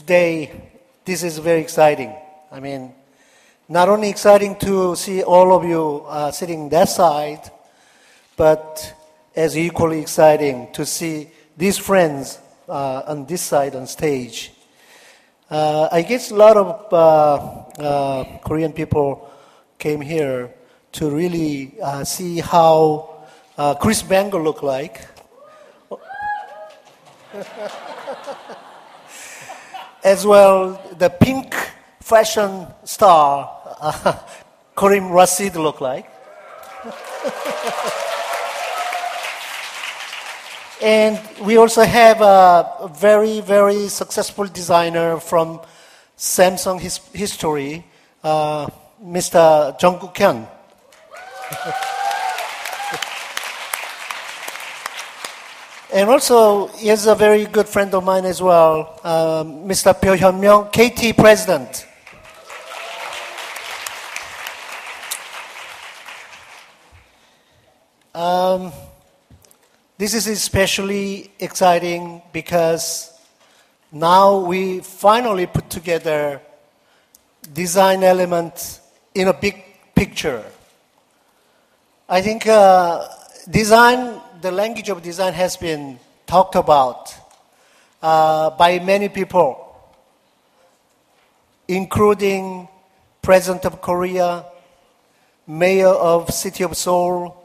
today, this is very exciting. I mean, not only exciting to see all of you sitting that side, but as equally exciting to see these friends on this side on stage. I guess a lot of Korean people came here to really see how Chris Bangle looked like. As well, the pink fashion star, Karim Rashid looked like. And we also have a very, very successful designer from Samsung history, Mr. Jungkook Hyun. And also, he is a very good friend of mine as well, Mr. Pyo Hyun-myung, KT president. This is especially exciting because now we finally put together design elements in a big picture. I think design, the language of design has been talked about by many people, including President of Korea, Mayor of City of Seoul,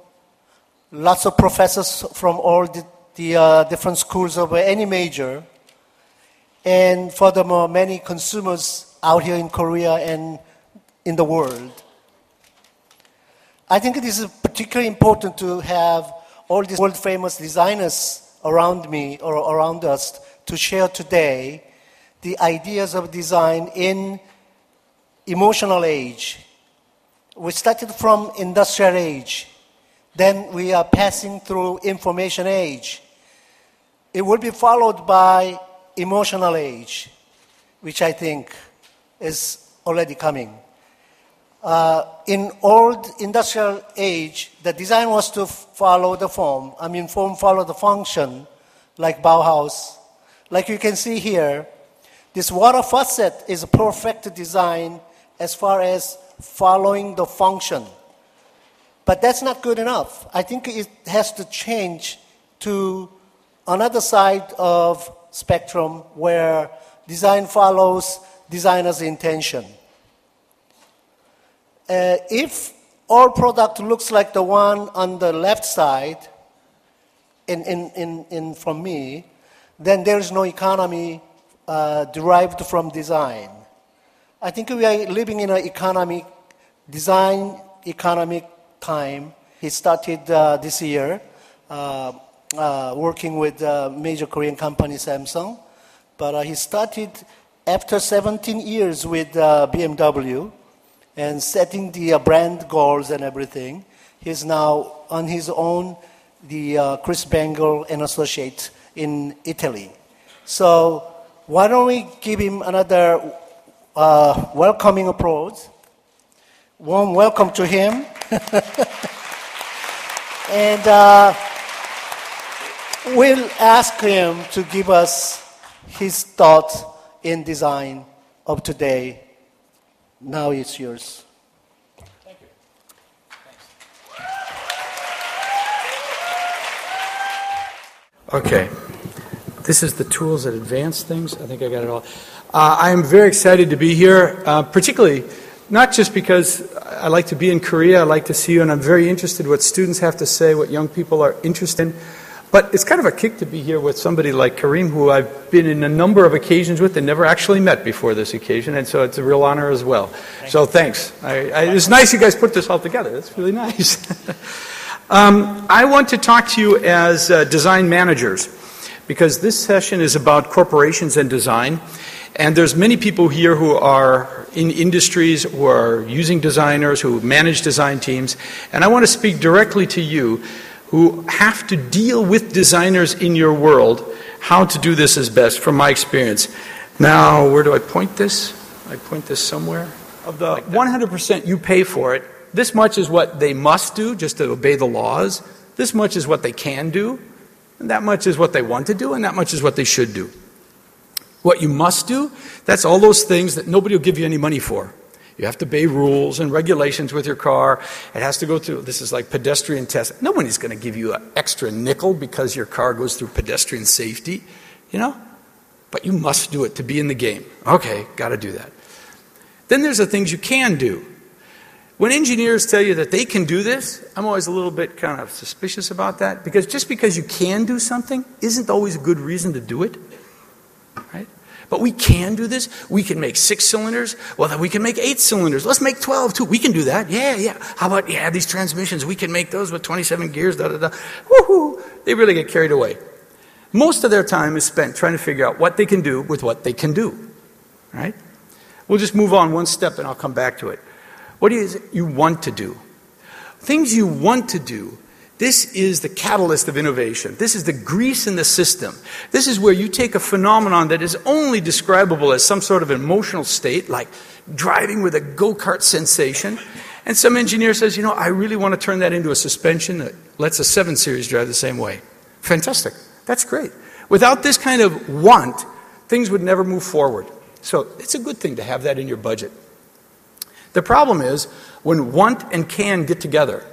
lots of professors from all the different schools of any major, and furthermore, many consumers out here in Korea and in the world. I think it is particularly important to have all these world-famous designers around me or around us to share today the ideas of design in emotional age. We started from industrial age. Then we are passing through information age. It will be followed by emotional age, which I think is already coming. In old industrial age, the design was to follow the form. I mean, form follow the function, like Bauhaus. Like you can see here, this water faucet is a perfect design as far as following the function. But that's not good enough. I think it has to change to another side of spectrum where design follows designer's intention. If all product looks like the one on the left side, from me, then there is no economy derived from design. I think we are living in an economic time. He started this year working with major Korean company Samsung, but he started after 17 years with BMW and setting the brand goals and everything. He's now on his own, the Chris Bangle and Associates in Italy. So why don't we give him another welcoming applause. Warm welcome to him. And we'll ask him to give us his thoughts in design of today. Now it's yours. Thank you. Thanks. Okay. This is the tools that advance things. I think I got it all. I am very excited to be here, particularly not just because I like to be in Korea, I like to see you, and I'm very interested in what students have to say, what young people are interested in. But it's kind of a kick to be here with somebody like Karim, who I've been in a number of occasions with and never actually met before this occasion, and so it's a real honor as well. Thanks. It's nice you guys put this all together. That's really nice. I want to talk to you as design managers, because this session is about corporations and design. And there's many people here who are in industries, who are using designers, who manage design teams. And I want to speak directly to you who have to deal with designers in your world, how to do this as best from my experience. Now, where do I point this? I point this somewhere. Of the 100% you pay for it, this much is what they must do just to obey the laws. This much is what they can do. And that much is what they want to do, and that much is what they should do. What you must do, that's all those things that nobody will give you any money for. You have to obey rules and regulations with your car. It has to go through, this is like pedestrian testing. Nobody's going to give you an extra nickel because your car goes through pedestrian safety, you know? But you must do it to be in the game. Okay, got to do that. Then there's the things you can do. When engineers tell you that they can do this, I'm always a little bit kind of suspicious about that, because just because you can do something isn't always a good reason to do it, right? But we can do this. We can make 6 cylinders. Well, then we can make 8 cylinders. Let's make 12 too. We can do that. Yeah. How about, these transmissions? We can make those with 27 gears, da-da-da. Woohoo! They really get carried away. Most of their time is spent trying to figure out what they can do with what they can do, right? We'll just move on one step and I'll come back to it. What is it you want to do? Things you want to do. This is the catalyst of innovation. This is the grease in the system. This is where you take a phenomenon that is only describable as some sort of emotional state, like driving with a go-kart sensation, and some engineer says, I really want to turn that into a suspension that lets a 7 Series drive the same way. Fantastic. That's great. Without this kind of want, things would never move forward. So it's a good thing to have that in your budget. The problem is when want and can get together.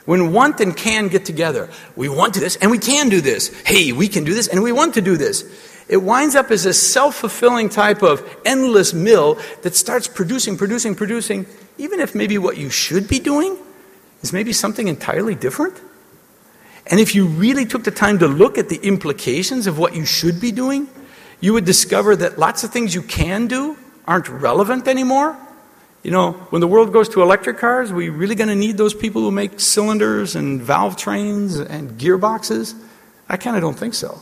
When want and can get together, we want to do this and we can do this. Hey, we can do this and we want to do this. It winds up as a self-fulfilling type of endless mill that starts producing, even if maybe what you should be doing is maybe something entirely different. And if you really took the time to look at the implications of what you should be doing, you would discover that lots of things you can do aren't relevant anymore. When the world goes to electric cars, are we really going to need those people who make cylinders and valve trains and gearboxes? I kind of don't think so.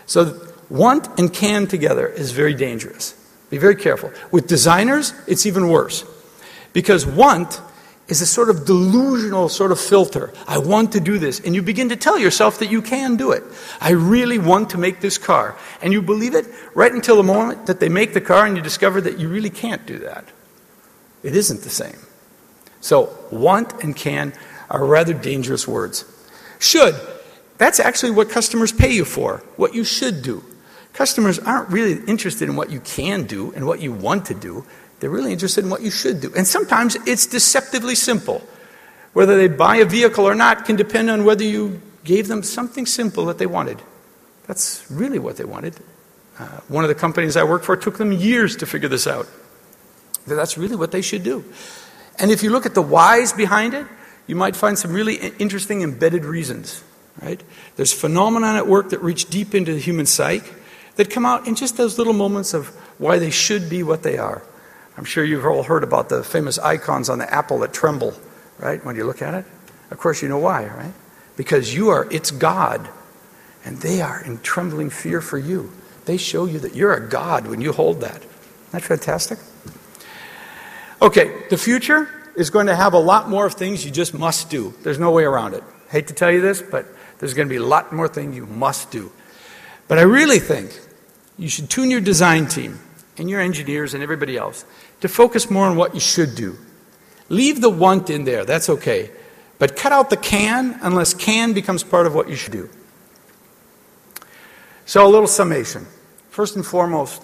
So want and can together is very dangerous. Be very careful. With designers, it's even worse. Because want is a sort of delusional sort of filter. I want to do this. And you begin to tell yourself that you can do it. I really want to make this car. And you believe it right until the moment that they make the car and you discover that you really can't do that. It isn't the same. So want and can are rather dangerous words. Should. That's actually what customers pay you for, what you should do. Customers aren't really interested in what you can do and what you want to do. They're really interested in what you should do. And sometimes it's deceptively simple. Whether they buy a vehicle or not can depend on whether you gave them something simple that they wanted. That's really what they wanted. One of the companies I worked for took them years to figure this out. That's really what they should do. And if you look at the whys behind it, you might find some really interesting embedded reasons, right? There's phenomena at work that reach deep into the human psyche that come out in just those little moments of why they should be what they are. I'm sure you've all heard about the famous icons on the apple that tremble, right, when you look at it. Of course you know why, right? Because you are its God, and they are in trembling fear for you. They show you that you're a God when you hold that. Isn't that fantastic? Okay, the future is going to have a lot more of things you just must do. There's no way around it. Hate to tell you this, but there's going to be a lot more things you must do. But I really think you should tune your design team and your engineers and everybody else to focus more on what you should do. Leave the want in there, that's okay. But cut out the can unless can becomes part of what you should do. So a little summation. First and foremost,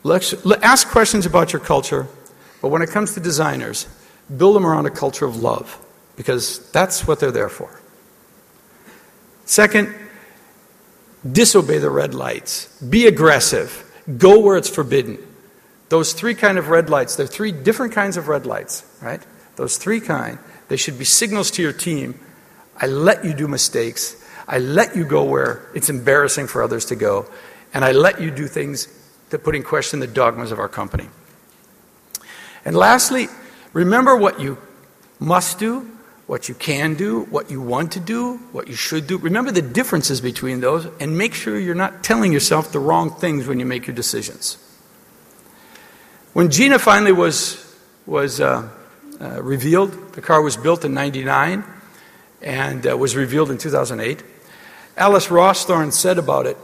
ask questions about your culture. But when it comes to designers, build them around a culture of love, because that's what they're there for. Second, disobey the red lights. Be aggressive. Go where it's forbidden. Those 3 kind of red lights, there are 3 different kinds of red lights, right? Those 3 kind, they should be signals to your team. I let you do mistakes. I let you go where it's embarrassing for others to go. And I let you do things that put in question the dogmas of our company. And lastly, remember what you must do, what you can do, what you want to do, what you should do. Remember the differences between those and make sure you're not telling yourself the wrong things when you make your decisions. When Gina finally was revealed, the car was built in '99 and was revealed in 2008, Alice Rawsthorne said about it,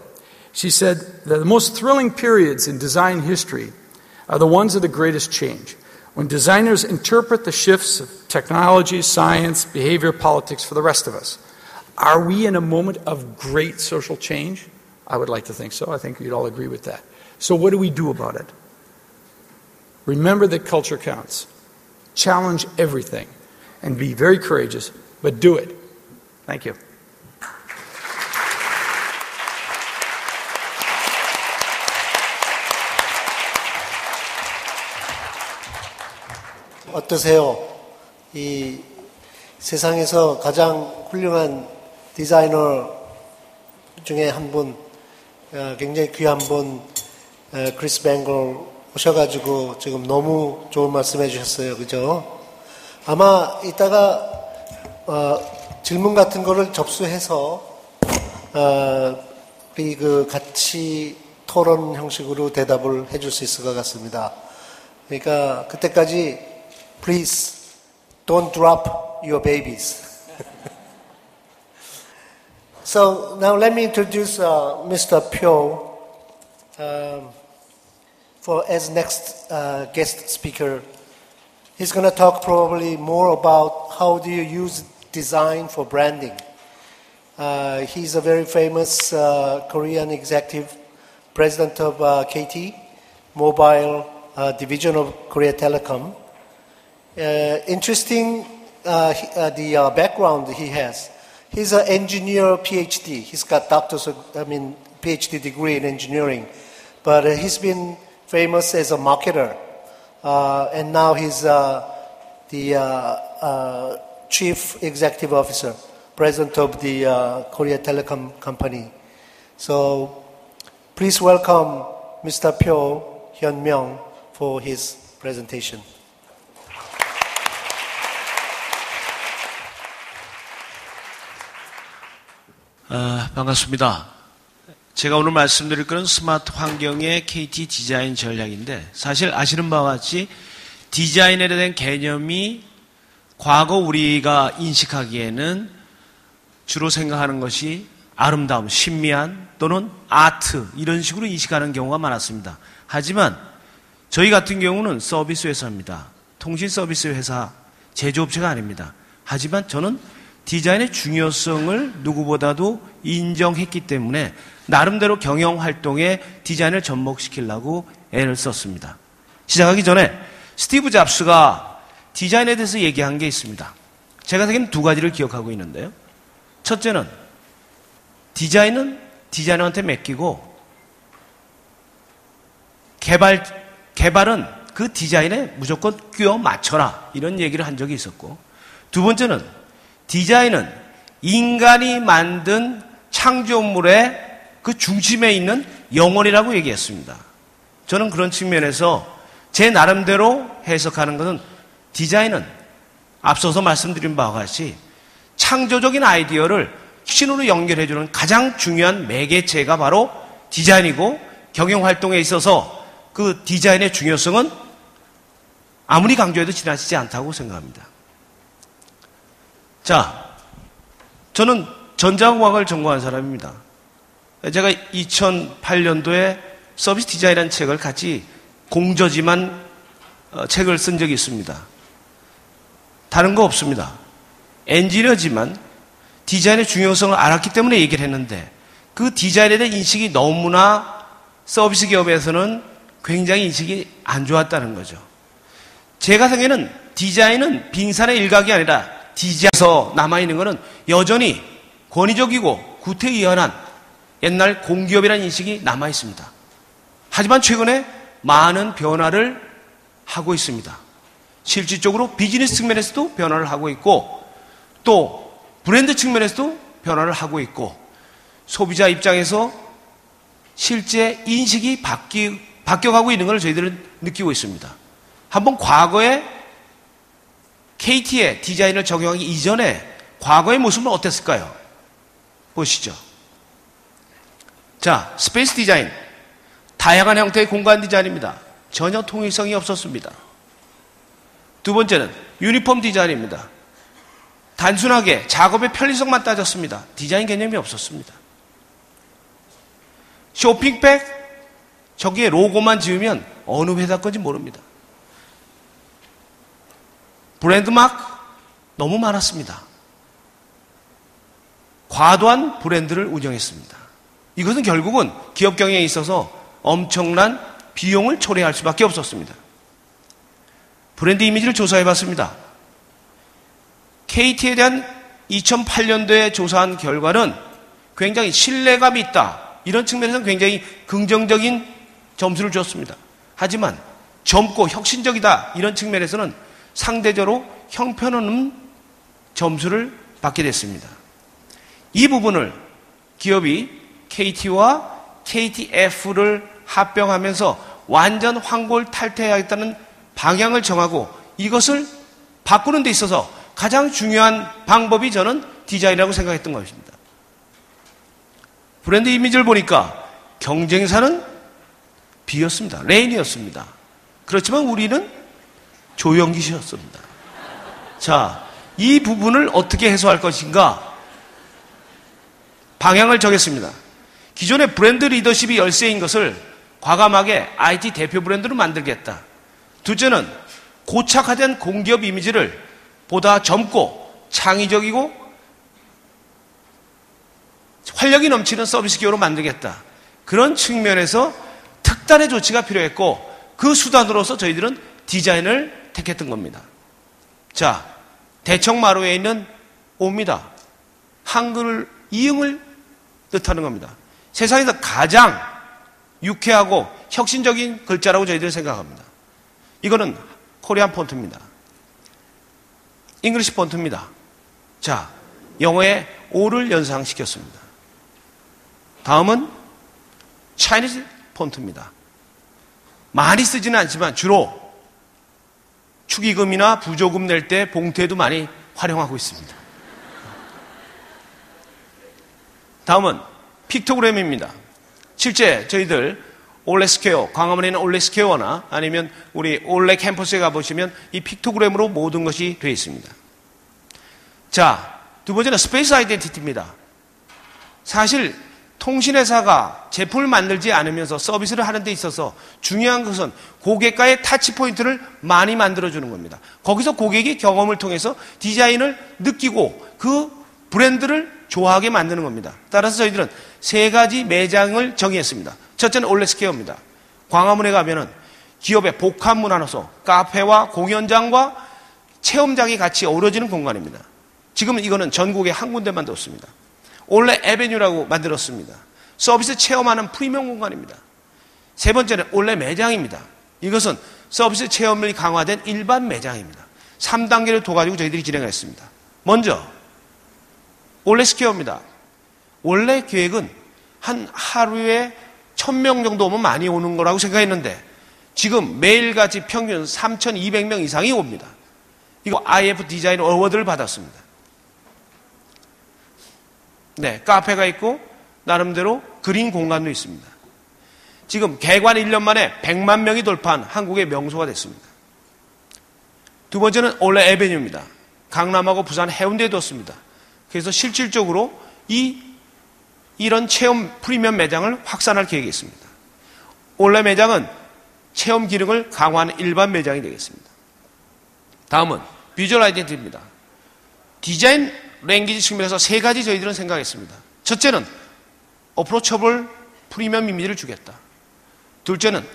she said, the most thrilling periods in design history are the ones of the greatest change, when designers interpret the shifts of technology, science, behavior, politics for the rest of us. Are we in a moment of great social change? I would like to think so. I think you'd all agree with that. So what do we do about it? Remember that culture counts. Challenge everything and be very courageous, but do it. Thank you. 어떠세요? 이 세상에서 가장 훌륭한 디자이너 중에 한 분, 굉장히 귀한 분, 크리스 뱅글 오셔가지고 지금 너무 좋은 말씀 해주셨어요. 그죠? 아마 이따가 질문 같은 거를 접수해서 우리 같이 토론 형식으로 대답을 해줄 수 있을 것 같습니다. 그러니까 그때까지 Please don't drop your babies. So now let me introduce Mr. Pyo for as next guest speaker. He's going to talk probably more about how do you use design for branding. He's a very famous Korean executive, president of KT Mobile division of Korea Telecom. Interesting the background he has. He's an engineer PhD. He's got PhD degree in engineering, but he's been famous as a marketer, and now he's the chief executive officer, president of the Korea Telecom company. So please welcome Mr. Pyo Hyun-myung for his presentation. 반갑습니다. 제가 오늘 말씀드릴 것은 스마트 환경의 KT 디자인 전략인데, 사실 아시는 바와 같이 디자인에 대한 개념이 과거 우리가 인식하기에는 주로 생각하는 것이 아름다움, 신미한 또는 아트 이런 식으로 인식하는 경우가 많았습니다. 하지만 저희 같은 경우는 서비스 회사입니다. 통신 서비스 회사, 제조업체가 아닙니다. 하지만 저는 디자인의 중요성을 누구보다도 인정했기 때문에 나름대로 경영활동에 디자인을 접목시키려고 애를 썼습니다. 시작하기 전에 스티브 잡스가 디자인에 대해서 얘기한 게 있습니다. 제가 생각에는 두 가지를 기억하고 있는데요. 첫째는 디자인은 디자이너한테 맡기고 개발은 그 디자인에 무조건 끼워 맞춰라, 이런 얘기를 한 적이 있었고, 두 번째는 디자인은 인간이 만든 창조물의 그 중심에 있는 영혼이라고 얘기했습니다. 저는 그런 측면에서 제 나름대로 해석하는 것은 디자인은 앞서서 말씀드린 바와 같이 창조적인 아이디어를 신으로 연결해주는 가장 중요한 매개체가 바로 디자인이고, 경영활동에 있어서 그 디자인의 중요성은 아무리 강조해도 지나치지 않다고 생각합니다. 자, 저는 전자공학을 전공한 사람입니다. 제가 2008년도에 서비스 디자인이라는 책을 같이 공저지만 책을 쓴 적이 있습니다. 다른 거 없습니다. 엔지니어지만 디자인의 중요성을 알았기 때문에 얘기를 했는데, 그 디자인에 대한 인식이 너무나 서비스 기업에서는 굉장히 인식이 안 좋았다는 거죠. 제가 생각에는 디자인은 빙산의 일각이 아니라 디자인에서 남아있는 것은 여전히 권위적이고 구태의연한 옛날 공기업이라는 인식이 남아있습니다. 하지만 최근에 많은 변화를 하고 있습니다. 실질적으로 비즈니스 측면에서도 변화를 하고 있고, 또 브랜드 측면에서도 변화를 하고 있고, 소비자 입장에서 실제 인식이 바뀌어가고 있는 걸 저희들은 느끼고 있습니다. 한번 과거에 KT의 디자인을 적용하기 이전에 과거의 모습은 어땠을까요? 보시죠. 자, 스페이스 디자인. 다양한 형태의 공간 디자인입니다. 전혀 통일성이 없었습니다. 두 번째는 유니폼 디자인입니다. 단순하게 작업의 편리성만 따졌습니다. 디자인 개념이 없었습니다. 쇼핑백, 저기에 로고만 지으면 어느 회사 건지 모릅니다. 브랜드 마크 너무 많았습니다. 과도한 브랜드를 운영했습니다. 이것은 결국은 기업 경영에 있어서 엄청난 비용을 초래할 수밖에 없었습니다. 브랜드 이미지를 조사해 봤습니다. KT에 대한 2008년도에 조사한 결과는 굉장히 신뢰감이 있다. 이런 측면에서는 굉장히 긍정적인 점수를 줬습니다. 하지만 젊고 혁신적이다. 이런 측면에서는 상대적으로 형편없는 점수를 받게 됐습니다. 이 부분을 기업이 KT와 KTF를 합병하면서 완전 황골 탈퇴하겠다는 방향을 정하고 이것을 바꾸는 데 있어서 가장 중요한 방법이 저는 디자인이라고 생각했던 것입니다. 브랜드 이미지를 보니까 경쟁사는 B였습니다. 레인이었습니다. 그렇지만 우리는 조영기시였습니다. 자, 이 부분을 어떻게 해소할 것인가? 방향을 정했습니다. 기존의 브랜드 리더십이 열쇠인 것을 과감하게 IT 대표 브랜드로 만들겠다. 둘째는 고착화된 공기업 이미지를 보다 젊고 창의적이고 활력이 넘치는 서비스 기업으로 만들겠다. 그런 측면에서 특단의 조치가 필요했고 그 수단으로서 저희들은 디자인을 택했던 겁니다. 자, 대청마루에 있는 오입니다. 한글 이응을 뜻하는 겁니다. 세상에서 가장 유쾌하고 혁신적인 글자라고 저희들은 생각합니다. 이거는 코리안 폰트입니다. 잉글리시 폰트입니다. 자, 영어의 O를 연상시켰습니다. 다음은 차이니즈 폰트입니다. 많이 쓰지는 않지만 주로 축의금이나 부조금 낼 때 봉투에도 많이 활용하고 있습니다. 다음은 픽토그램입니다. 실제 저희들 올레스퀘어, 광화문에 있는 올레스퀘어나 아니면 우리 올레 캠퍼스에 가보시면 이 픽토그램으로 모든 것이 되어 있습니다. 자, 두 번째는 스페이스 아이덴티티입니다. 사실 통신회사가 제품을 만들지 않으면서 서비스를 하는 데 있어서 중요한 것은 고객과의 타치포인트를 많이 만들어주는 겁니다. 거기서 고객이 경험을 통해서 디자인을 느끼고 그 브랜드를 좋아하게 만드는 겁니다. 따라서 저희들은 세 가지 매장을 정의했습니다. 첫째는 올레스퀘어입니다. 광화문에 가면은 기업의 복합 문화로서 카페와 공연장과 체험장이 같이 어우러지는 공간입니다. 지금은 이거는 전국에 한 군데만 뒀습니다. 올레 에베뉴라고 만들었습니다. 서비스 체험하는 프리미엄 공간입니다. 세 번째는 올레 매장입니다. 이것은 서비스 체험이 강화된 일반 매장입니다. 3단계를 둬가지고 저희들이 진행했습니다. 먼저 올레스퀘어입니다. 원래 계획은 한 하루에 1000명 정도 오면 많이 오는 거라고 생각했는데 지금 매일같이 평균 3200명 이상이 옵니다. 이거 IF 디자인 어워드를 받았습니다. 네, 카페가 있고 나름대로 그린 공간도 있습니다. 지금 개관 1년 만에 100만 명이 돌파한 한국의 명소가 됐습니다. 두 번째는 올레 에베뉴입니다. 강남하고 부산 해운대에 뒀습니다. 그래서 실질적으로 이런 체험 프리미엄 매장을 확산할 계획이 있습니다. 올레 매장은 체험 기능을 강화하는 일반 매장이 되겠습니다. 다음은 비주얼 아이덴티티입니다. 디자인 랭귀지 측면에서 세 가지 저희들은 생각했습니다. 첫째는 어프로처블 프리미엄 이미지를 주겠다. 둘째는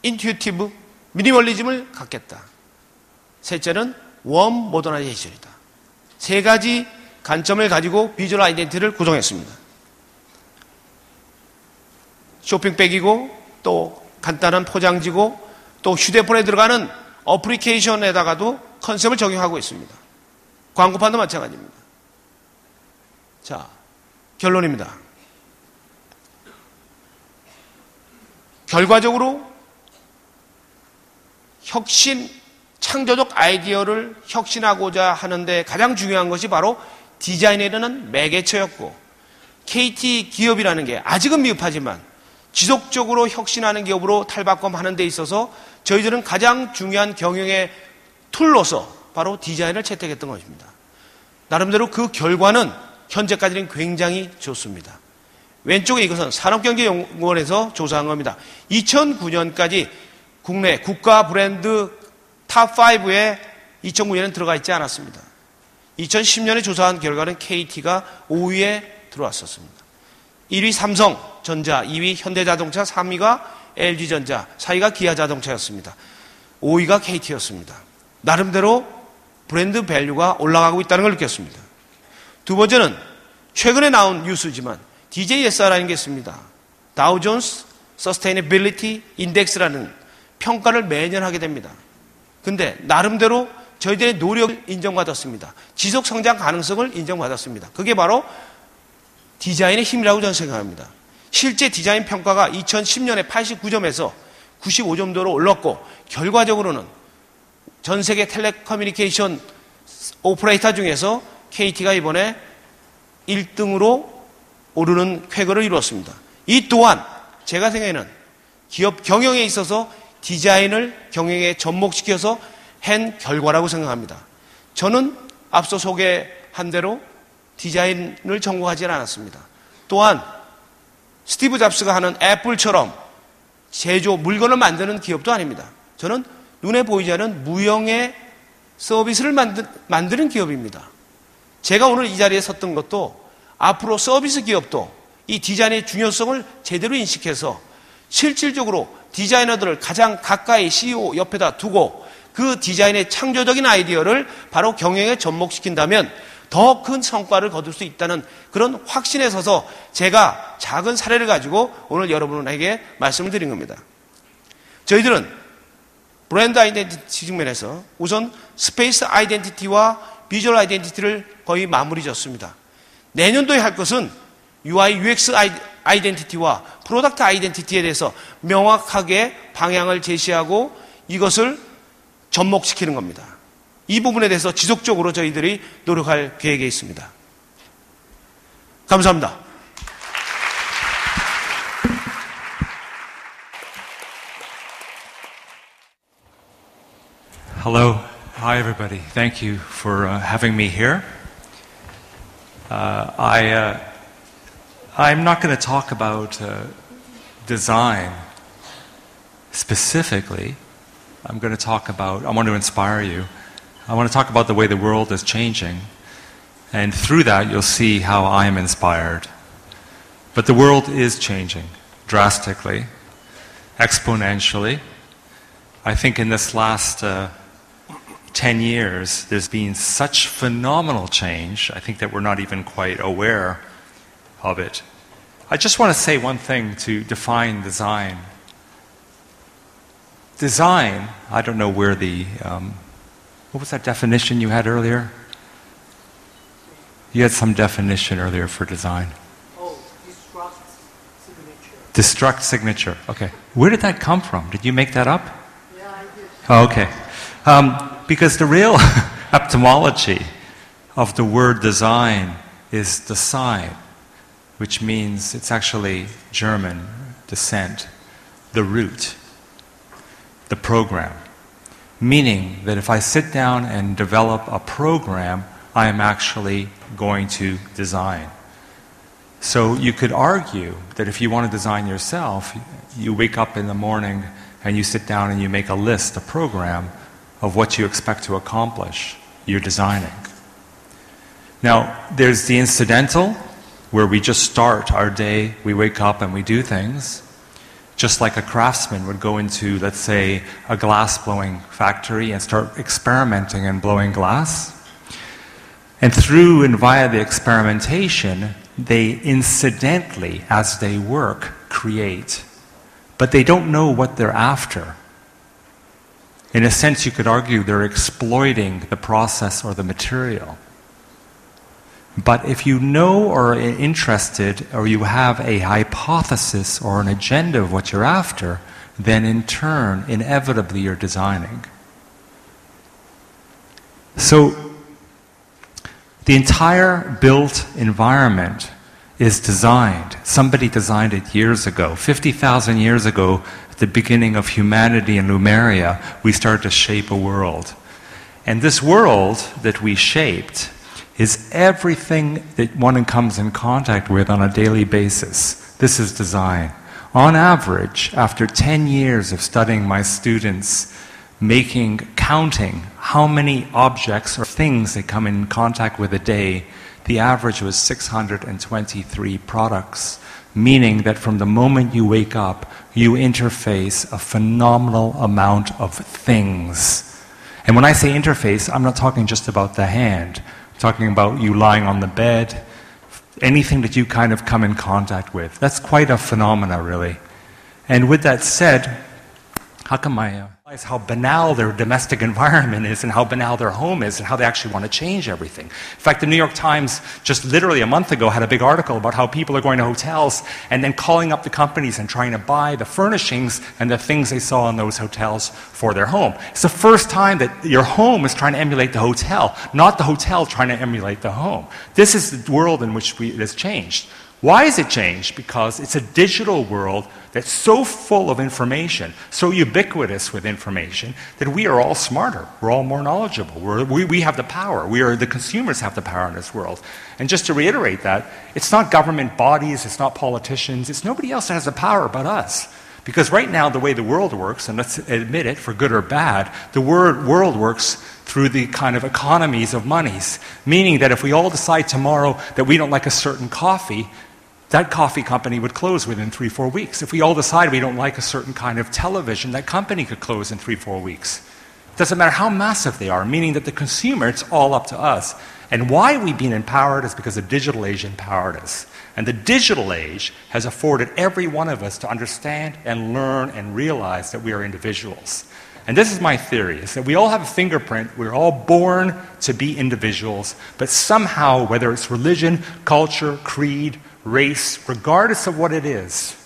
인튜티브 미니멀리즘을 갖겠다. 셋째는 웜 모더나이제이션이다. 세 가지 관점을 가지고 비주얼 아이덴티티를 구성했습니다. 쇼핑백이고 또 간단한 포장지고 또 휴대폰에 들어가는 어플리케이션에다가도 컨셉을 적용하고 있습니다. 광고판도 마찬가지입니다. 자, 결론입니다. 결과적으로 혁신, 창조적 아이디어를 혁신하고자 하는데 가장 중요한 것이 바로 디자인에 이르는 매개체였고 KT 기업이라는 게 아직은 미흡하지만 지속적으로 혁신하는 기업으로 탈바꿈하는 데 있어서 저희들은 가장 중요한 경영의 툴로서 바로 디자인을 채택했던 것입니다. 나름대로 그 결과는 현재까지는 굉장히 좋습니다. 왼쪽에 이것은 산업경제연구원에서 조사한 겁니다. 2009년까지 국내 국가 브랜드 탑5에 2009년에는 들어가 있지 않았습니다. 2010년에 조사한 결과는 KT가 5위에 들어왔었습니다. 1위 삼성전자, 2위 현대자동차, 3위가 LG전자, 4위가 기아자동차였습니다. 5위가 KT였습니다. 나름대로 브랜드 밸류가 올라가고 있다는 걸 느꼈습니다. 두 번째는 최근에 나온 뉴스지만 DJSR라는 게 있습니다. 다우존스 서스테이너빌리티 인덱스라는 평가를 매년 하게 됩니다. 근데 나름대로 저희들의 노력을 인정받았습니다. 지속 성장 가능성을 인정받았습니다. 그게 바로 디자인의 힘이라고 저는 생각합니다. 실제 디자인 평가가 2010년에 89점에서 95점도로 올랐고 결과적으로는 전 세계 텔레커뮤니케이션 오퍼레이터 중에서 KT가 이번에 1등으로 오르는 쾌거를 이루었습니다. 이 또한 제가 생각에는 기업 경영에 있어서 디자인을 경영에 접목시켜서 한 결과라고 생각합니다. 저는 앞서 소개한 대로 디자인을 전공하지는 않았습니다. 또한 스티브 잡스가 하는 애플처럼 제조, 물건을 만드는 기업도 아닙니다. 저는 눈에 보이지 않는 무형의 서비스를 만드는 기업입니다. 제가 오늘 이 자리에 섰던 것도 앞으로 서비스 기업도 이 디자인의 중요성을 제대로 인식해서 실질적으로 디자이너들을 가장 가까이 CEO 옆에다 두고 그 디자인의 창조적인 아이디어를 바로 경영에 접목시킨다면 더 큰 성과를 거둘 수 있다는 그런 확신에 서서 제가 작은 사례를 가지고 오늘 여러분에게 말씀을 드린 겁니다. 저희들은 브랜드 아이덴티티 측면에서 우선 스페이스 아이덴티티와 비주얼 아이덴티티를 거의 마무리 졌습니다. 내년도에 할 것은 UI, UX 아이덴티티와 프로덕트 아이덴티티에 대해서 명확하게 방향을 제시하고 이것을 접목시키는 겁니다. 이 부분에 대해서 지속적으로 저희들이 노력할 계획에 있습니다. 감사합니다. Hello. Hi, everybody. Thank you for having me here. I'm not going to talk about design specifically. I want to inspire you. I want to talk about the way the world is changing. And through that, you'll see how I am inspired. But the world is changing drastically, exponentially. I think in this last 10 years, there's been such phenomenal change, I think that we're not even quite aware of it. I just want to say one thing to define design. Design, I don't know where what was that definition you had earlier? You had some definition earlier for design. Oh, destruct signature. Destruct signature, okay. Where did that come from? Did you make that up? Yeah, I did. Oh, okay. Because the real etymology of the word design is design, which means it's actually German descent, the root, the program. Meaning that if I sit down and develop a program, I am actually going to design. So you could argue that if you want to design yourself, you wake up in the morning and you sit down and you make a list, a program of what you expect to accomplish. You're designing. Now, there's the incidental, where we just start our day, we wake up and we do things. Just like a craftsman would go into, let's say, a glass blowing factory and start experimenting and blowing glass. And through and via the experimentation, they incidentally, as they work, create. But they don't know what they're after. In a sense, you could argue they're exploiting the process or the material. But if you know or are interested or you have a hypothesis or an agenda of what you're after, then in turn, inevitably you're designing. So the entire built environment is designed. Somebody designed it years ago. 50,000 years ago, at the beginning of humanity in Lemuria, we started to shape a world. And this world that we shaped is everything that one comes in contact with on a daily basis. This is design. On average, after 10 years of studying my students, counting how many objects or things they come in contact with a day, the average was 623 products, meaning that from the moment you wake up, you interface a phenomenal amount of things. And when I say interface, I'm not talking just about the hand. I'm talking about you lying on the bed, anything that you kind of come in contact with. That's quite a phenomena, really. And with that said, how come I realize how banal their domestic environment is and how banal their home is and how they actually want to change everything? In fact, the New York Times just literally a month ago had a big article about how people are going to hotels and then calling up the companies and trying to buy the furnishings and the things they saw in those hotels for their home. It's the first time that your home is trying to emulate the hotel, not the hotel trying to emulate the home. This is the world in which it has changed. Why has it changed? Because it's a digital world that's so full of information, so ubiquitous with information, that we are all smarter. We're all more knowledgeable. We have the power. The consumers have the power in this world. And just to reiterate that, it's not government bodies, it's not politicians, it's nobody else that has the power but us. Because right now, the way the world works, and let's admit it, for good or bad, the world works through the kind of economies of monies. Meaning that if we all decide tomorrow that we don't like a certain coffee, that coffee company would close within 3-4 weeks. If we all decide we don't like a certain kind of television, that company could close in 3-4 weeks. It doesn't matter how massive they are, meaning that the consumer, it's all up to us. And why we've been empowered is because the digital age empowered us. And the digital age has afforded every one of us to understand and learn and realize that we are individuals. And this is my theory, is that we all have a fingerprint, we're all born to be individuals, but somehow, whether it's religion, culture, creed, race, regardless of what it is,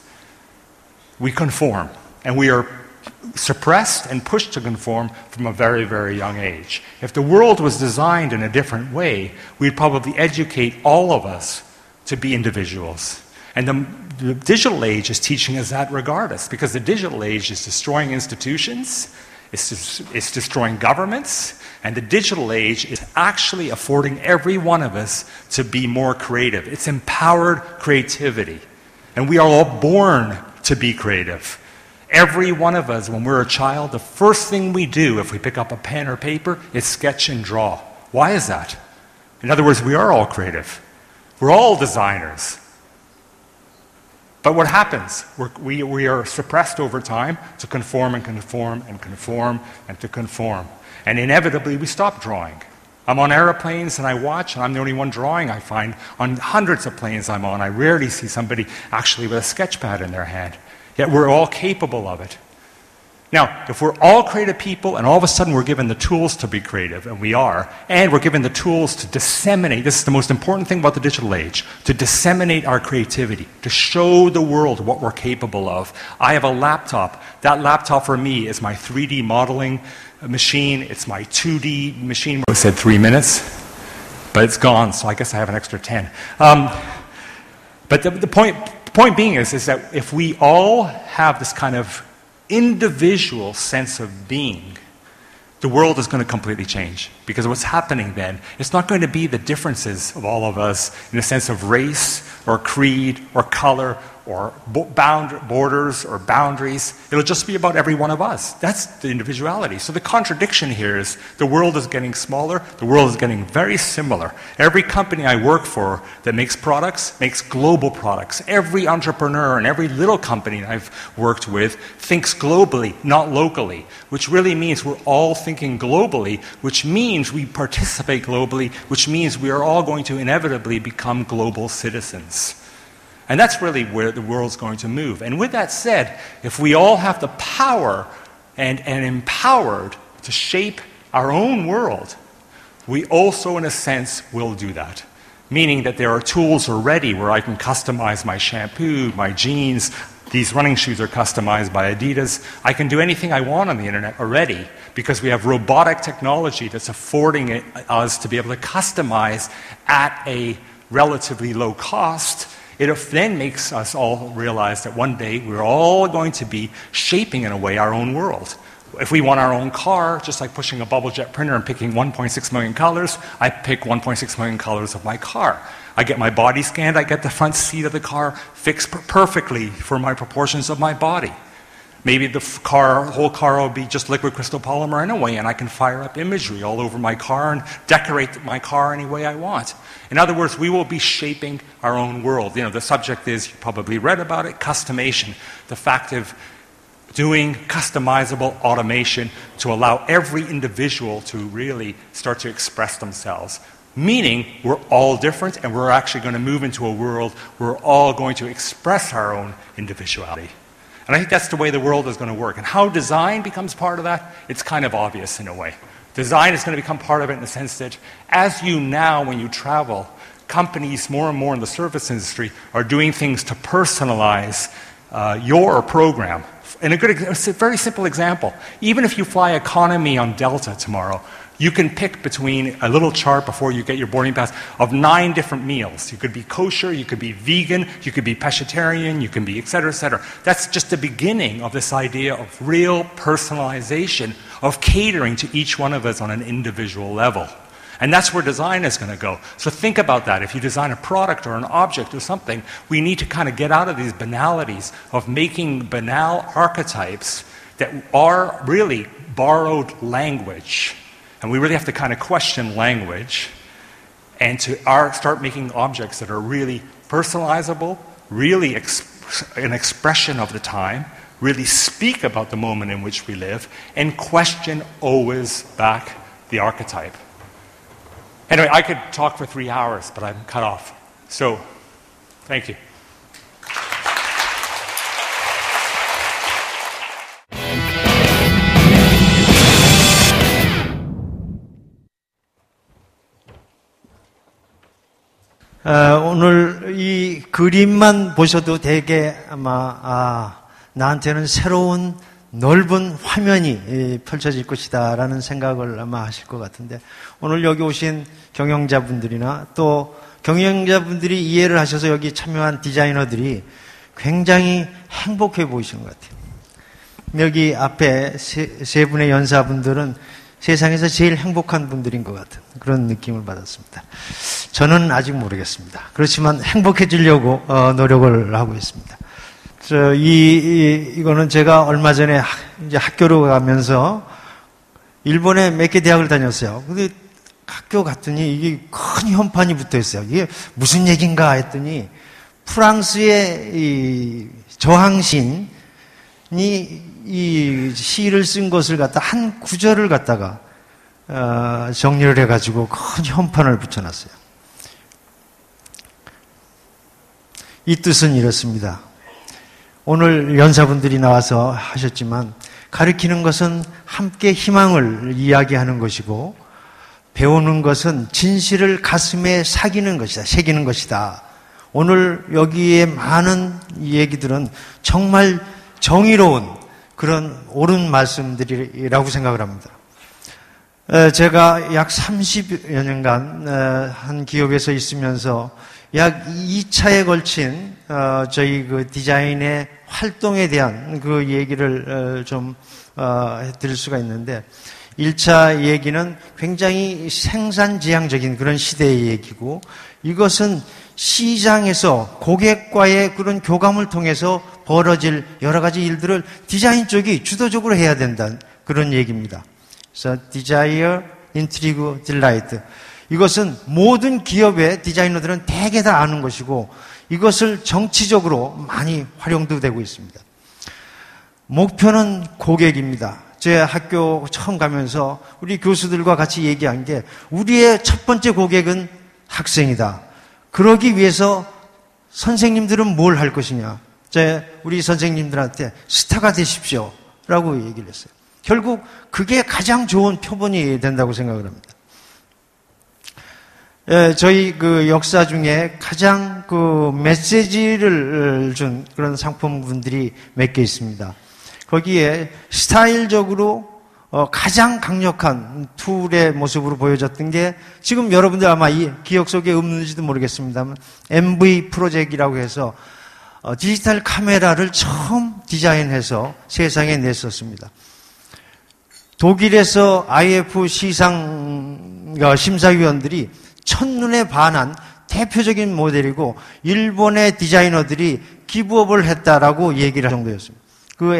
we conform. And we are suppressed and pushed to conform from a very, very young age. If the world was designed in a different way, we'd probably educate all of us to be individuals. And the digital age is teaching us that regardless, because the digital age is destroying institutions, it's destroying governments, and the digital age is actually affording every one of us to be more creative. It's empowered creativity. And we are all born to be creative. Every one of us, when we're a child, the first thing we do if we pick up a pen or paper is sketch and draw. Why is that? In other words, we are all creative. We're all designers. But what happens? We are suppressed over time to conform and conform and conform and to conform. And inevitably, we stop drawing. I'm on airplanes and I watch, and I'm the only one drawing, I find. On hundreds of planes I'm on, I rarely see somebody actually with a sketch pad in their hand. Yet we're all capable of it. Now, if we're all creative people and all of a sudden we're given the tools to be creative, and we are, and we're given the tools to disseminate, this is the most important thing about the digital age, to disseminate our creativity, to show the world what we're capable of. I have a laptop. That laptop for me is my 3D modeling machine. It's my 2D machine. I said 3 minutes, but it's gone, so I guess I have an extra 10. But the point being is that if we all have this kind of individual sense of being, the world is going to completely change. Because what's happening then, it's not going to be the differences of all of us in the sense of race or creed or color or borders or boundaries. It'll just be about every one of us. That's the individuality. So the contradiction here is the world is getting smaller, the world is getting very similar. Every company I work for that makes products makes global products. Every entrepreneur and every little company I've worked with thinks globally, not locally, which really means we're all thinking globally, which means we participate globally, which means we are all going to inevitably become global citizens. And that's really where the world's going to move. And with that said, if we all have the power and empowered to shape our own world, we also, in a sense, will do that. Meaning that there are tools already where I can customize my shampoo, my jeans. These running shoes are customized by Adidas. I can do anything I want on the internet already because we have robotic technology that's affording us to be able to customize at a relatively low cost. It then makes us all realize that one day we're all going to be shaping, in a way, our own world. If we want our own car, just like pushing a bubble jet printer and picking 1.6 million colors, I pick 1.6 million colors of my car. I get my body scanned, I get the front seat of the car fixed perfectly for my proportions of my body. Maybe the whole car will be just liquid crystal polymer anyway, and I can fire up imagery all over my car and decorate my car any way I want. In other words, we will be shaping our own world. The subject is, you probably read about it, customation. The fact of doing customizable automation to allow every individual to really start to express themselves. Meaning, we're all different, and we're actually going to move into a world where we're all going to express our own individuality. And I think that's the way the world is going to work. And how design becomes part of that, it's kind of obvious in a way. Design is going to become part of it in the sense that as you now, when you travel, companies more and more in the service industry are doing things to personalize your program. And a very simple example, even if you fly economy on Delta tomorrow, you can pick between a little chart before you get your boarding pass of 9 different meals. You could be kosher, you could be vegan, you could be pescatarian, you can be et cetera, et cetera. That's just the beginning of this idea of real personalization, of catering to each one of us on an individual level. And that's where design is going to go. So think about that. If you design a product or an object or something, we need to kind of get out of these banalities of making banal archetypes that are really borrowed language. And we really have to kind of question language and to start making objects that are really personalizable, really an expression of the time, really speak about the moment in which we live, and question always back the archetype. Anyway, I could talk for 3 hours, but I'm cut off. So, thank you. 오늘 이 그림만 보셔도 되게 아마 나한테는 새로운 넓은 화면이 펼쳐질 것이다라는 생각을 아마 하실 것 같은데 오늘 여기 오신 경영자분들이나 또 경영자분들이 이해를 하셔서 여기 참여한 디자이너들이 굉장히 행복해 보이시는 것 같아요. 여기 앞에 세 분의 연사분들은 세상에서 제일 행복한 분들인 것 같은 그런 느낌을 받았습니다. 저는 아직 모르겠습니다. 그렇지만 행복해지려고 노력을 하고 있습니다. 이거는 제가 얼마 전에 이제 학교로 가면서 일본에 몇 개 대학을 다녔어요. 근데 학교 갔더니 이게 큰 현판이 붙어 있어요. 이게 무슨 얘기인가 했더니 프랑스의 이 저항신이 이 시를 쓴 것을 갖다 한 구절을 갖다가 정리를 해가지고 큰 현판을 붙여놨어요. 이 뜻은 이렇습니다. 오늘 연사분들이 나와서 하셨지만 가르치는 것은 함께 희망을 이야기하는 것이고 배우는 것은 진실을 가슴에 새기는 것이다. 오늘 여기에 많은 이야기들은 정말 정의로운 그런 옳은 말씀들이라고 생각을 합니다. 제가 약 30여 년간 한 기업에서 있으면서 약 2차에 걸친 저희 그 디자인의 활동에 대한 그 얘기를 좀 드릴 수가 있는데 1차 얘기는 굉장히 생산지향적인 그런 시대의 얘기고 이것은 시장에서 고객과의 그런 교감을 통해서 벌어질 여러 가지 일들을 디자인 쪽이 주도적으로 해야 된다는 그런 얘기입니다. 그래서 Desire, Intrigue, Delight. 이것은 모든 기업의 디자이너들은 대개 다 아는 것이고 이것을 정치적으로 많이 활용도 되고 있습니다. 목표는 고객입니다. 제 학교 처음 가면서 우리 교수들과 같이 얘기한 게 우리의 첫 번째 고객은 학생이다. 그러기 위해서 선생님들은 뭘 할 것이냐. 우리 선생님들한테 스타가 되십시오. 라고 얘기를 했어요. 결국 그게 가장 좋은 표본이 된다고 생각을 합니다. 저희 그 역사 중에 가장 그 메시지를 준 그런 상품분들이 몇 개 있습니다. 거기에 스타일적으로 가장 강력한 툴의 모습으로 보여졌던 게 지금 여러분들 아마 이 기억 속에 없는지도 모르겠습니다만 MV 프로젝트라고 해서 디지털 카메라를 처음 디자인해서 세상에 냈었습니다. 독일에서 IF 심사위원들이 첫눈에 반한 대표적인 모델이고 일본의 디자이너들이 기부업을 했다라고 얘기를 할 정도였습니다. 그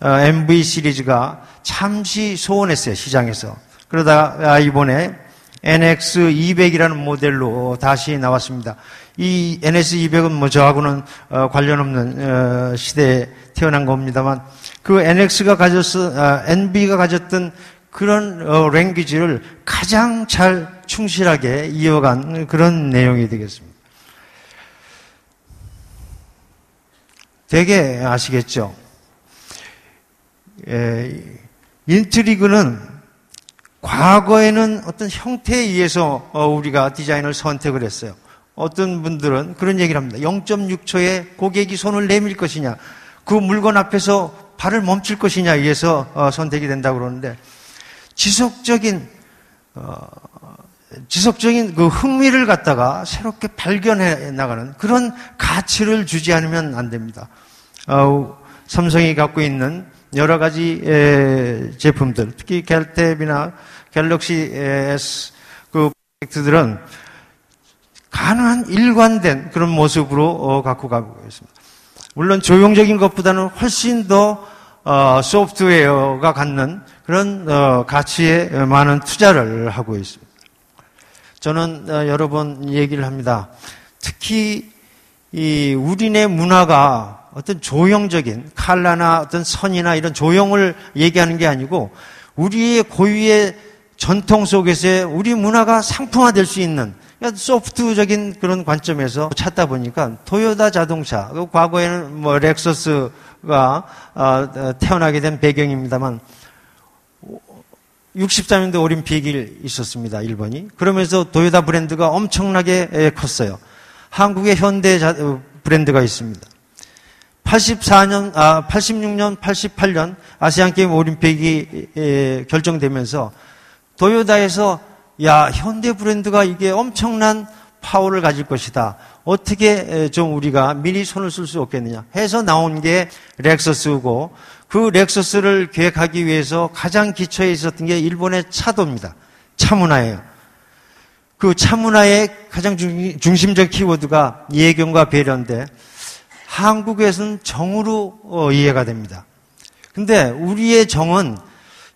MV 시리즈가 잠시 소원했어요, 시장에서. 그러다가 이번에 NX200이라는 모델로 다시 나왔습니다. 이 NX200은 뭐 저하고는 관련 없는 시대에 태어난 겁니다만 그 NB가 가졌던 그런 랭귀지를 가장 잘 충실하게 이어간 그런 내용이 되겠습니다. 되게 아시겠죠? 인트리그는 과거에는 어떤 형태에 의해서 우리가 디자인을 선택을 했어요. 어떤 분들은 그런 얘기를 합니다. 0.6초에 고객이 손을 내밀 것이냐, 그 물건 앞에서 발을 멈출 것이냐에 의해서 선택이 된다고 그러는데 지속적인 그 흥미를 갖다가 새롭게 발견해 나가는 그런 가치를 주지 않으면 안 됩니다. 삼성이 갖고 있는 여러 가지 제품들, 특히 갤탭이나 갤럭시 S 그 프로젝트들은 가능한 일관된 그런 모습으로 갖고 가고 있습니다. 물론 조형적인 것보다는 훨씬 더 소프트웨어가 갖는 그런 가치에 많은 투자를 하고 있습니다. 저는 여러 번 얘기를 합니다. 특히 이 우리네 문화가 어떤 조형적인 칼라나 어떤 선이나 이런 조형을 얘기하는 게 아니고 우리의 고유의 전통 속에서의 우리 문화가 상품화될 수 있는 소프트적인 그런 관점에서 찾다 보니까 토요타 자동차, 과거에는 뭐 렉서스가 태어나게 된 배경입니다만 63년도 올림픽이 있었습니다, 일본이. 그러면서 토요타 브랜드가 엄청나게 컸어요. 한국의 현대 브랜드가 있습니다. 86년, 88년 아시안게임 올림픽이 결정되면서 토요타에서 야, 현대 브랜드가 이게 엄청난 파워를 가질 것이다. 어떻게 좀 우리가 미리 손을 쓸 수 없겠느냐 해서 나온 게 렉서스고 그 렉서스를 계획하기 위해서 가장 기초에 있었던 게 일본의 차도입니다. 차문화예요. 그 차문화의 가장 중심적 키워드가 예견과 배려인데 한국에서는 정으로 이해가 됩니다. 근데 우리의 정은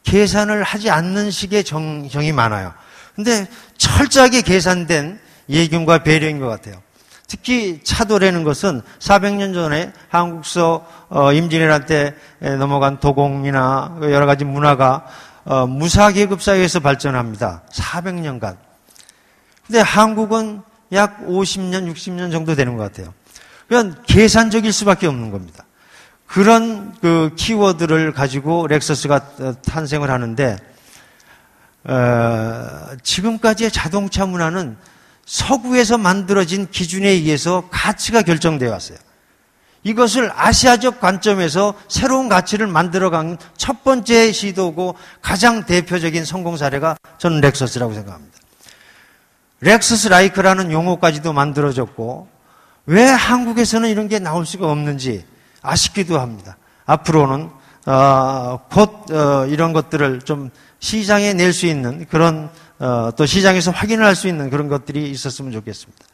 계산을 하지 않는 식의 정이 많아요. 근데 철저하게 계산된 예견과 배려인 것 같아요. 특히 차도라는 것은 400년 전에 한국서 임진왜란 때 넘어간 도공이나 여러 가지 문화가 무사계급 사회에서 발전합니다. 400년간. 근데 한국은 약 50년, 60년 정도 되는 것 같아요. 그러니까 계산적일 수밖에 없는 겁니다. 그런 그 키워드를 가지고 렉서스가 탄생을 하는데 지금까지의 자동차 문화는 서구에서 만들어진 기준에 의해서 가치가 결정되어 왔어요. 이것을 아시아적 관점에서 새로운 가치를 만들어간 첫 번째 시도고 가장 대표적인 성공 사례가 저는 렉서스라고 생각합니다. 렉서스 라이크라는 용어까지도 만들어졌고 왜 한국에서는 이런 게 나올 수가 없는지 아쉽기도 합니다. 앞으로는 곧 이런 것들을 좀 시장에 낼 수 있는 그런 또 시장에서 확인을 할 수 있는 그런 것들이 있었으면 좋겠습니다.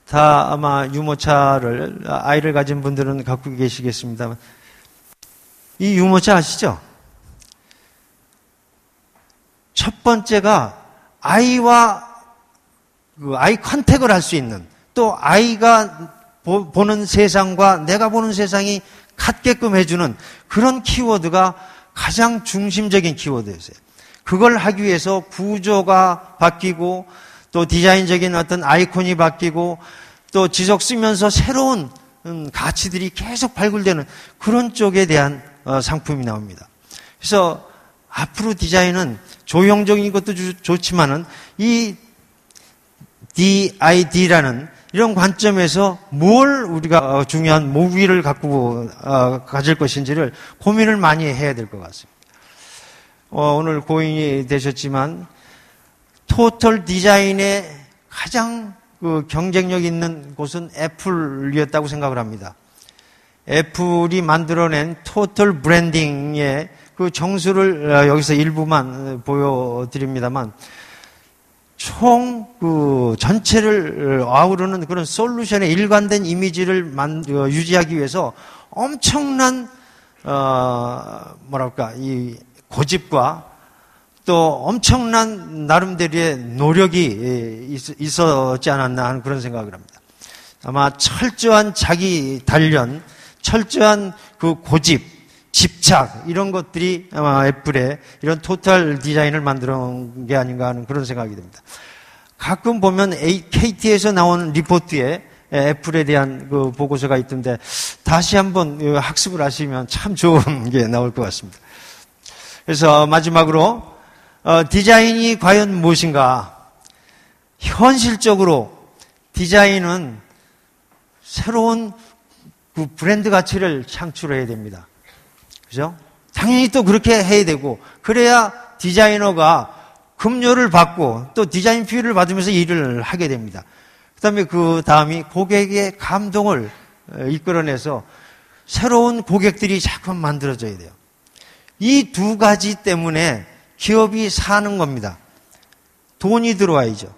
다 아마 유모차를 아이를 가진 분들은 갖고 계시겠습니다만 이 유모차 아시죠? 첫 번째가 아이와 아이 컨택을 할 수 있는 또 아이가 보는 세상과 내가 보는 세상이 같게끔 해주는 그런 키워드가 가장 중심적인 키워드였어요. 그걸 하기 위해서 구조가 바뀌고 또 디자인적인 어떤 아이콘이 바뀌고 또 지속 쓰면서 새로운 가치들이 계속 발굴되는 그런 쪽에 대한 상품이 나옵니다. 그래서 앞으로 디자인은 조형적인 것도 좋지만은 이 DID라는 이런 관점에서 뭘 우리가 중요한 모기를 갖고 가질 것인지를 고민을 많이 해야 될 것 같습니다. 오늘 고인이 되셨지만 토털 디자인의 가장 그 경쟁력 있는 곳은 애플이었다고 생각을 합니다. 애플이 만들어낸 토털 브랜딩의 그 정수를 여기서 일부만 보여드립니다만 총 전체를 아우르는 그런 솔루션의 일관된 이미지를 유지하기 위해서 엄청난 이 고집과 또 엄청난 나름대로의 노력이 있었지 않았나 하는 그런 생각을 합니다. 아마 철저한 자기 단련, 철저한 그 고집, 집착 이런 것들이 아마 애플의 이런 토탈 디자인을 만든 게 아닌가 하는 그런 생각이 듭니다. 가끔 보면 KT에서 나온 리포트에 애플에 대한 그 보고서가 있던데 다시 한번 학습을 하시면 참 좋은 게 나올 것 같습니다. 그래서 마지막으로 디자인이 과연 무엇인가? 현실적으로 디자인은 새로운 그 브랜드 가치를 창출해야 됩니다. 그죠? 당연히 또 그렇게 해야 되고, 그래야 디자이너가 급료를 받고 또 디자인 퓨를 받으면서 일을 하게 됩니다. 그 다음이 고객의 감동을 이끌어내서 새로운 고객들이 자꾸 만들어져야 돼요. 이 두 가지 때문에 기업이 사는 겁니다. 돈이 들어와야죠.